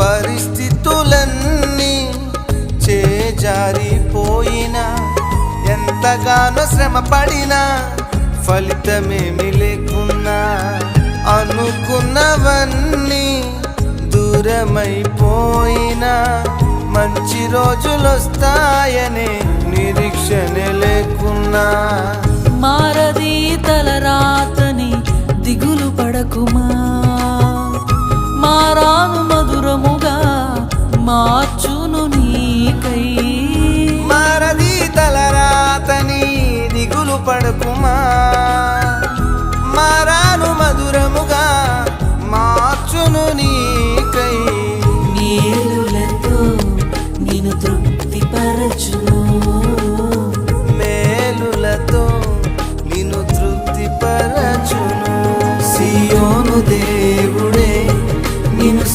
పరిస్థితులన్నీ చేజారిపోయినా ఎంతగానో శ్రమ పడినా ఫలితమేమి లేకున్నా అనుకున్నవన్నీ దూరమైపోయినా మంచి రోజులొస్తాయనే నిరీక్షణ లేకున్నా మారది తలరాతని దిగులు పడకుమా, మారాను మధురముగా మార్చును నీకై. మారది తలరాతని దిగులు పడకుమా, మారాను మధురముగా మార్చును నీ